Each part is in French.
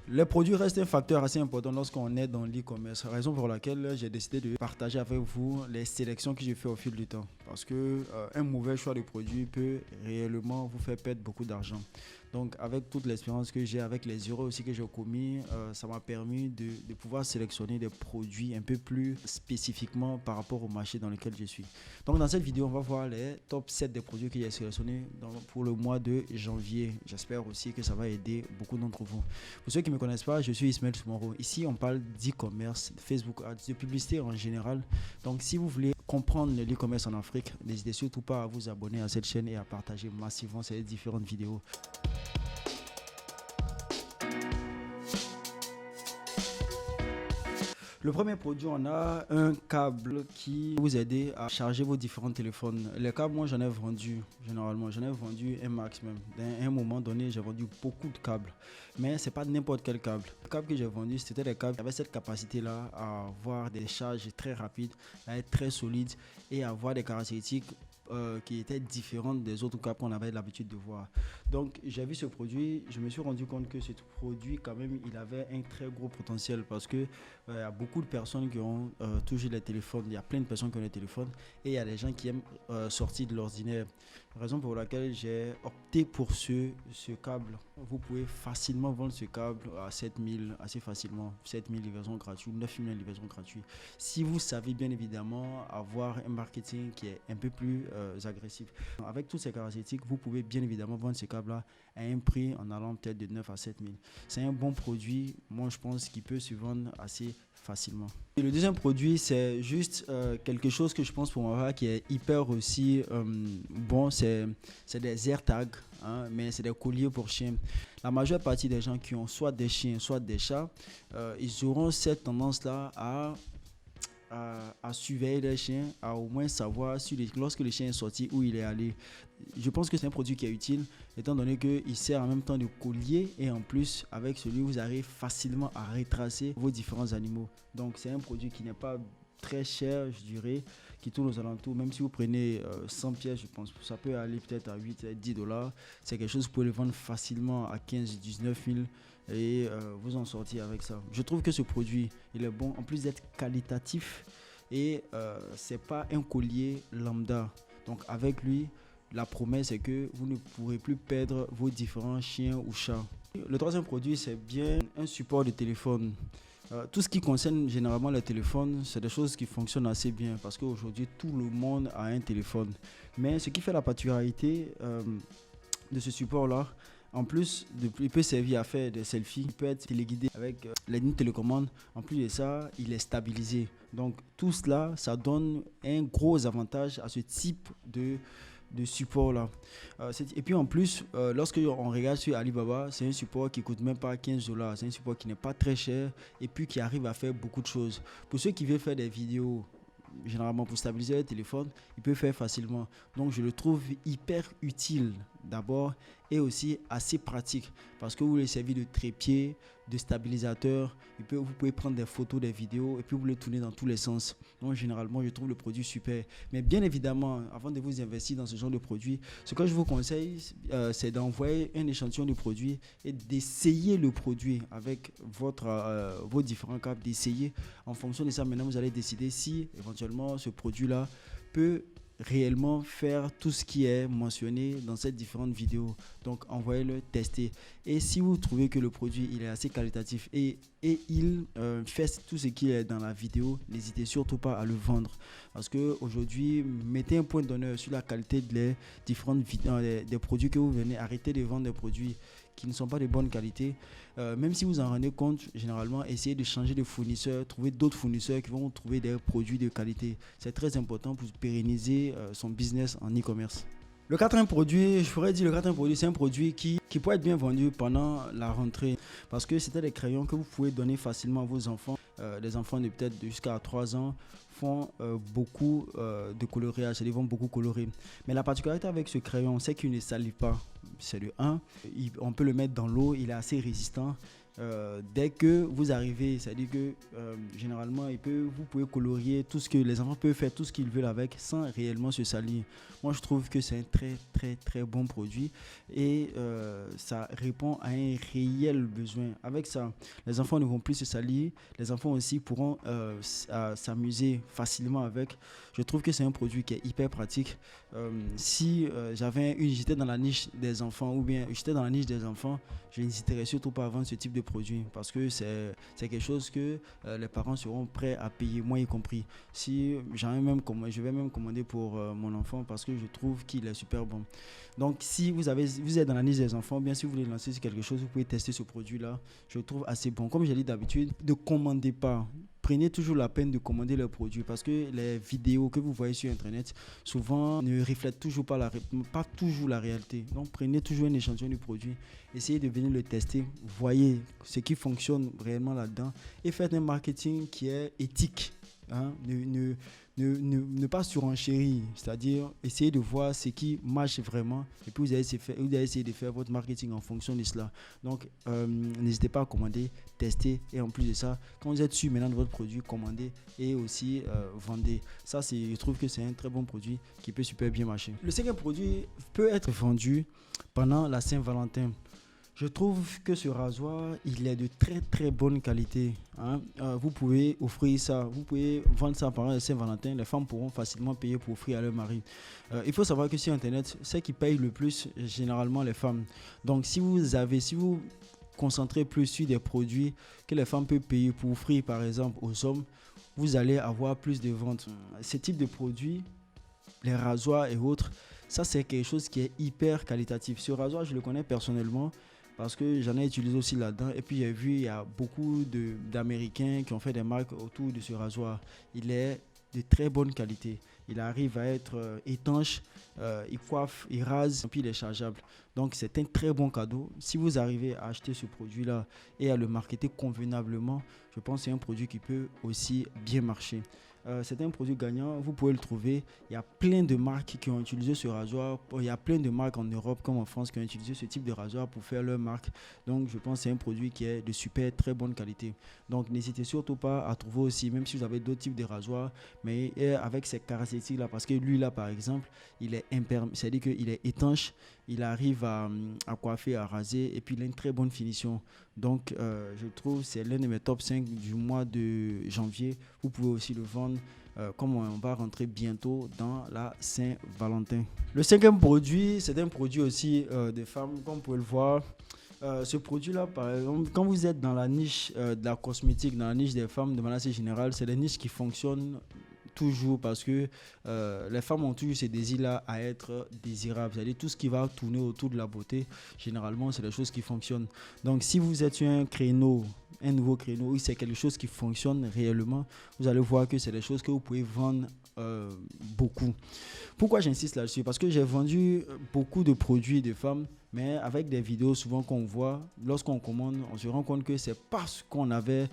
Les produits restent un facteur assez important lorsqu'on est dans l'e-commerce, raison pour laquelle j'ai décidé de partager avec vous les sélections que j'ai fait au fil du temps. Parce que un mauvais choix de produit peut réellement vous faire perdre beaucoup d'argent. Donc avec toute l'expérience que j'ai, avec les erreurs aussi que j'ai commis, ça m'a permis de pouvoir sélectionner des produits un peu plus spécifiquement par rapport au marché dans lequel je suis. Donc dans cette vidéo, on va voir les top 7 des produits que j'ai sélectionnés pour le mois de janvier. J'espère aussi que ça va aider beaucoup d'entre vous. Pour ceux qui ne me connaissent pas, je suis Ismaël Soumoro. Ici, on parle d'e-commerce, Facebook Ads, de publicité en général. Donc si vous voulez comprendre l'e-commerce en Afrique, n'hésitez surtout pas à vous abonner à cette chaîne et à partager massivement ces différentes vidéos. Le premier produit, on a un câble qui vous aide à charger vos différents téléphones. Les câbles, moi, j'en ai vendu, généralement. J'en ai vendu un max même. À un moment donné, j'ai vendu beaucoup de câbles. Mais ce n'est pas n'importe quel câble. Le câble que j'ai vendu, c'était des câbles qui avaient cette capacité-là à avoir des charges très rapides, à être très solides et à avoir des caractéristiques qui étaient différentes des autres câbles qu'on avait l'habitude de voir. Donc j'ai vu ce produit, je me suis rendu compte que ce produit quand même il avait un très gros potentiel parce que il y a beaucoup de personnes qui ont toujours les téléphones, il y a plein de personnes qui ont les téléphones et il y a des gens qui aiment sortir de l'ordinaire. Raison pour laquelle j'ai opté pour ce câble. Vous pouvez facilement vendre ce câble à 7000 assez facilement, 7000 livraisons gratuites, 9000 livraisons gratuites. Si vous savez bien évidemment avoir un marketing qui est un peu plus agressif. Avec toutes ces caractéristiques, vous pouvez bien évidemment vendre ce câble-là à un prix en allant peut-être de 9 à 7000. C'est un bon produit, moi je pense qu'il peut se vendre assez facilement. Et le deuxième produit, c'est juste quelque chose que je pense pour moi qui est hyper aussi bon, c'est des AirTags, hein, mais c'est des colliers pour chiens. La majeure partie des gens qui ont soit des chiens, soit des chats, ils auront cette tendance-là à surveiller les chiens, à au moins savoir lorsque le chien est sorti, où il est allé. Je pense que c'est un produit qui est utile, étant donné qu'il sert en même temps de collier et en plus, avec celui, vous arrivez facilement à retracer vos différents animaux. Donc, c'est un produit qui n'est pas très cher, je dirais, qui tourne aux alentours. Même si vous prenez 100 pièces, je pense que ça peut aller peut-être à 8 à 10 dollars. C'est quelque chose que vous pouvez le vendre facilement à 15 19 000 et vous en sortir avec ça. Je trouve que ce produit, il est bon, en plus d'être qualitatif et c'est pas un collier lambda. Donc avec lui, la promesse est que vous ne pourrez plus perdre vos différents chiens ou chats. Le troisième produit, c'est bien un support de téléphone. Tout ce qui concerne généralement les téléphones, c'est des choses qui fonctionnent assez bien parce qu'aujourd'hui, tout le monde a un téléphone. Mais ce qui fait la particularité de ce support-là, en plus, il peut servir à faire des selfies, il peut être téléguidé avec les lignes de télécommande. En plus de ça, il est stabilisé. Donc tout cela, ça donne un gros avantage à ce type de support là. Et puis en plus, lorsque on regarde sur Alibaba, c'est un support qui coûte même pas 15 dollars. C'est un support qui n'est pas très cher et puis qui arrive à faire beaucoup de choses. Pour ceux qui veulent faire des vidéos, généralement pour stabiliser le téléphone, il peut faire facilement. Donc je le trouve hyper utile d'abord et aussi assez pratique parce que vous le servez de trépied, de stabilisateur, vous pouvez prendre des photos, des vidéos et puis vous le tournez dans tous les sens. Donc généralement je trouve le produit super. Mais bien évidemment, avant de vous investir dans ce genre de produit, ce que je vous conseille, c'est d'envoyer un échantillon de produit et d'essayer le produit avec vos différents câbles, d'essayer. En fonction de ça, maintenant vous allez décider si éventuellement ce produit-là peut réellement faire tout ce qui est mentionné dans ces différentes vidéos. Donc envoyez-le tester et si vous trouvez que le produit il est assez qualitatif et il fait tout ce qui est dans la vidéo, n'hésitez surtout pas à le vendre parce que aujourd'hui mettez un point d'honneur sur la qualité des différentes des produits que vous venez. Arrêtez de vendre des produits qui ne sont pas de bonne qualité. Même si vous en rendez compte, généralement, essayez de changer de fournisseur, trouver d'autres fournisseurs qui vont trouver des produits de qualité. C'est très important pour pérenniser son business en e-commerce. Le quatrième produit, je pourrais dire le quatrième produit, c'est un produit qui peut être bien vendu pendant la rentrée parce que c'était des crayons que vous pouvez donner facilement à vos enfants. Les enfants de peut-être jusqu'à 3 ans font beaucoup de coloriage, ils vont beaucoup colorer. Mais la particularité avec ce crayon, c'est qu'il ne salit pas. C'est le 1. On peut le mettre dans l'eau, il est assez résistant dès que vous arrivez, c'est-à-dire que généralement vous pouvez colorier tout ce que les enfants peuvent faire, tout ce qu'ils veulent avec sans réellement se salir. Moi je trouve que c'est un très très très bon produit et ça répond à un réel besoin. Avec ça, les enfants ne vont plus se salir, les enfants aussi pourront s'amuser facilement avec. Je trouve que c'est un produit qui est hyper pratique. Si j'étais dans la niche des enfants ou bien j'étais dans la niche des enfants, je n'hésiterais surtout pas à vendre ce type de produit parce que c'est quelque chose que les parents seront prêts à payer, moi y compris. Si je vais même commander pour mon enfant parce que je trouve qu'il est super bon. Donc si vous êtes dans la niche des enfants, bien si vous voulez lancer sur quelque chose, vous pouvez tester ce produit-là. Je le trouve assez bon. Comme j'ai dit d'habitude, ne commandez pas. Prenez toujours la peine de commander le produit parce que les vidéos que vous voyez sur internet souvent ne reflètent toujours pas toujours la réalité. Donc prenez toujours un échantillon du produit, essayez de venir le tester, voyez ce qui fonctionne réellement là-dedans et faites un marketing qui est éthique. Hein? Ne pas surenchérir, c'est-à-dire essayer de voir ce qui marche vraiment et puis vous allez essayer de faire votre marketing en fonction de cela. Donc n'hésitez pas à commander, tester et en plus de ça, quand vous êtes sûr maintenant de votre produit, commandez et aussi vendez. Ça, je trouve que c'est un très bon produit qui peut super bien marcher. Le cinquième produit peut être vendu pendant la Saint-Valentin. Je trouve que ce rasoir, il est de très très bonne qualité. Hein. Vous pouvez offrir ça, vous pouvez vendre ça pendant le Saint-Valentin. Les femmes pourront facilement payer pour offrir à leur mari. Il faut savoir que sur Internet, ceux qui payent le plus, généralement les femmes. Donc si vous concentrez plus sur des produits que les femmes peuvent payer pour offrir par exemple aux hommes, vous allez avoir plus de ventes. Ce type de produits, les rasoirs et autres, ça c'est quelque chose qui est hyper qualitatif. Ce rasoir, je le connais personnellement parce que j'en ai utilisé aussi là-dedans et puis j'ai vu il y a beaucoup d'Américains qui ont fait des marques autour de ce rasoir. Il est de très bonne qualité. Il arrive à être étanche, il coiffe, il rase et puis il est chargeable. Donc c'est un très bon cadeau. Si vous arrivez à acheter ce produit-là et à le marketer convenablement, je pense que c'est un produit qui peut aussi bien marcher. C'est un produit gagnant, vous pouvez le trouver. Il y a plein de marques qui ont utilisé ce rasoir. Il y a plein de marques en Europe comme en France qui ont utilisé ce type de rasoir pour faire leur marque. Donc je pense que c'est un produit qui est de super très bonne qualité. Donc n'hésitez surtout pas à trouver aussi, même si vous avez d'autres types de rasoirs, mais avec ces caractéristiques-là, parce que lui là par exemple, il est imperméable, c'est-à-dire qu'il est étanche, il arrive à coiffer, à raser et puis il a une très bonne finition. Donc je trouve que c'est l'un de mes top 5 du mois de janvier. Vous pouvez aussi le vendre comme on va rentrer bientôt dans la Saint-Valentin. Le cinquième produit, c'est un produit aussi de femmes, comme vous pouvez le voir. Ce produit-là, par exemple, quand vous êtes dans la niche de la cosmétique, dans la niche des femmes de manière assez générale, c'est des niches qui fonctionnent toujours parce que les femmes ont toujours ce désir-là à être désirables. C'est-à-dire tout ce qui va tourner autour de la beauté, généralement, c'est des choses qui fonctionnent. Donc, si vous êtes sur un nouveau créneau, oui, c'est quelque chose qui fonctionne réellement, vous allez voir que c'est des choses que vous pouvez vendre beaucoup. Pourquoi j'insiste là-dessus? Parce que j'ai vendu beaucoup de produits de femmes, mais avec des vidéos souvent qu'on voit, lorsqu'on commande, on se rend compte que c'est pas ce qu'on avait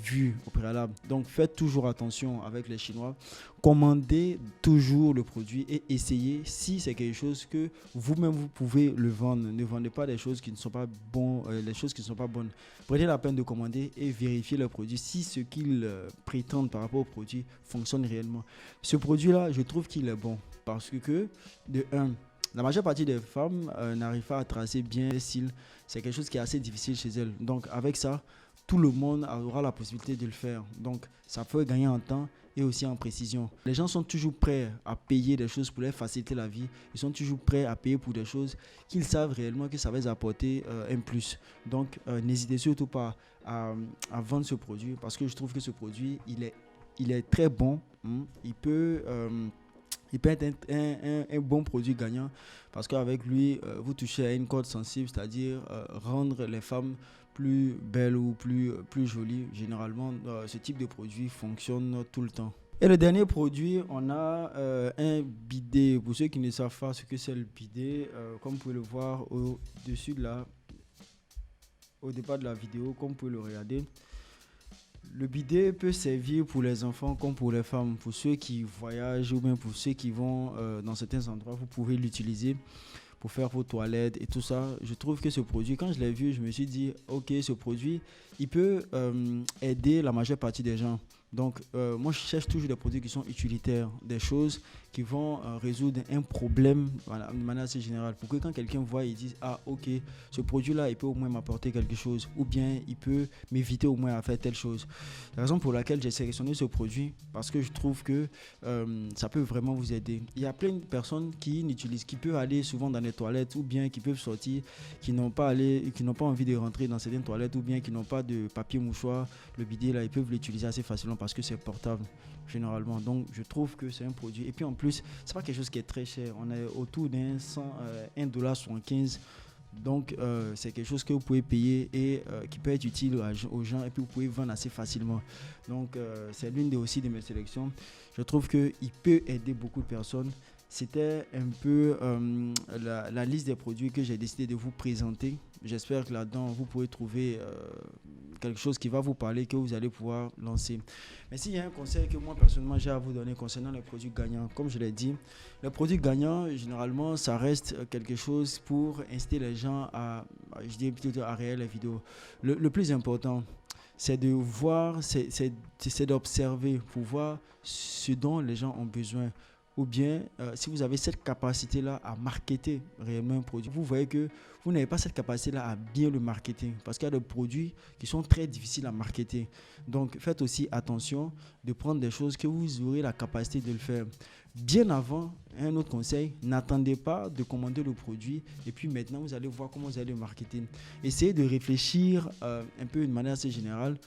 vu au préalable. Donc faites toujours attention avec les Chinois. Commandez toujours le produit et essayez si c'est quelque chose que vous-même vous pouvez le vendre. Ne vendez pas des choses qui ne sont pas bonnes, les choses qui ne sont pas bonnes. Prenez la peine de commander et vérifiez le produit si ce qu'ils prétendent par rapport au produit fonctionne réellement. Ce produit-là, je trouve qu'il est bon parce que de un, la majeure partie des femmes n'arrivent pas à tracer bien les cils. C'est quelque chose qui est assez difficile chez elles. Donc avec ça, tout le monde aura la possibilité de le faire. Donc, ça peut gagner en temps et aussi en précision. Les gens sont toujours prêts à payer des choses pour leur faciliter la vie. Ils sont toujours prêts à payer pour des choses qu'ils savent réellement que ça va les apporter un plus. Donc, n'hésitez surtout pas à vendre ce produit parce que je trouve que ce produit, il est très bon. Il peut être un bon produit gagnant parce qu'avec lui, vous touchez à une corde sensible, c'est-à-dire rendre les femmes plus belles ou plus jolies. Généralement, ce type de produit fonctionne tout le temps. Et le dernier produit, on a un bidet. Pour ceux qui ne savent pas ce que c'est le bidet, comme vous pouvez le voir au-dessus au départ de la vidéo, comme vous pouvez le regarder. Le bidet peut servir pour les enfants comme pour les femmes. Pour ceux qui voyagent ou bien pour ceux qui vont dans certains endroits, vous pouvez l'utiliser pour faire vos toilettes et tout ça. Je trouve que ce produit, quand je l'ai vu, je me suis dit, ok, ce produit, il peut aider la majeure partie des gens. Donc, moi, je cherche toujours des produits qui sont utilitaires, des choses qui vont résoudre un problème de manière assez générale. Pour que quand quelqu'un voit, il dise, ah, ok, ce produit-là, il peut au moins m'apporter quelque chose, ou bien il peut m'éviter au moins à faire telle chose. La raison pour laquelle j'ai sélectionné ce produit, parce que je trouve que ça peut vraiment vous aider. Il y a plein de personnes qui peuvent aller souvent dans les toilettes, ou bien qui peuvent sortir, qui n'ont pas envie de rentrer dans certaines toilettes, ou bien qui n'ont pas de papier mouchoir. Le bidet, là, ils peuvent l'utiliser assez facilement parce que c'est portable généralement. Donc je trouve que c'est un produit, et puis en plus c'est pas quelque chose qui est très cher. On est autour d'un $1.75. Donc c'est quelque chose que vous pouvez payer et qui peut être utile aux gens, et puis vous pouvez vendre assez facilement. Donc c'est l'une aussi de mes sélections. Je trouve qu'il peut aider beaucoup de personnes. C'était un peu la liste des produits que j'ai décidé de vous présenter. J'espère que là-dedans, vous pouvez trouver quelque chose qui va vous parler, que vous allez pouvoir lancer. Mais s'il y a un conseil que moi, personnellement, j'ai à vous donner concernant les produits gagnants, comme je l'ai dit, les produits gagnants, généralement, ça reste quelque chose pour inciter les gens à réaliser les vidéos. Le plus important, c'est de voir, c'est d'observer pour voir ce dont les gens ont besoin. Ou bien, si vous avez cette capacité-là à marketer réellement un produit, vous voyez que vous n'avez pas cette capacité-là à bien le marketer, parce qu'il y a des produits qui sont très difficiles à marketer. Donc, faites aussi attention de prendre des choses que vous aurez la capacité de le faire. Bien avant, un autre conseil, n'attendez pas de commander le produit et puis maintenant vous allez voir comment vous allez le marketer. Essayez de réfléchir un peu de manière assez générale.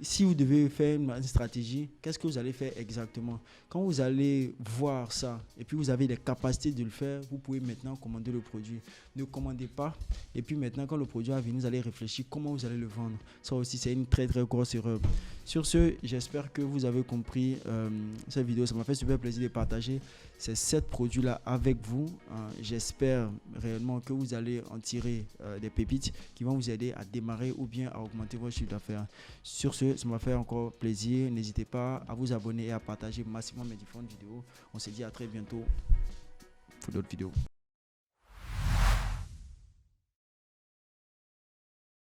Si vous devez faire une stratégie, qu'est-ce que vous allez faire exactement? Quand vous allez voir ça et puis vous avez les capacités de le faire, vous pouvez maintenant commander le produit. Ne commandez pas et puis maintenant quand le produit va venir, vous allez réfléchir comment vous allez le vendre. Ça aussi, c'est une très très grosse erreur. Sur ce, j'espère que vous avez compris cette vidéo. Ça m'a fait super plaisir de partager ces 7 produits-là avec vous. J'espère réellement que vous allez en tirer des pépites qui vont vous aider à démarrer ou bien à augmenter votre chiffre d'affaires. Sur ce, ça m'a fait encore plaisir. N'hésitez pas à vous abonner et à partager massivement mes différentes vidéos. On se dit à très bientôt pour d'autres vidéos.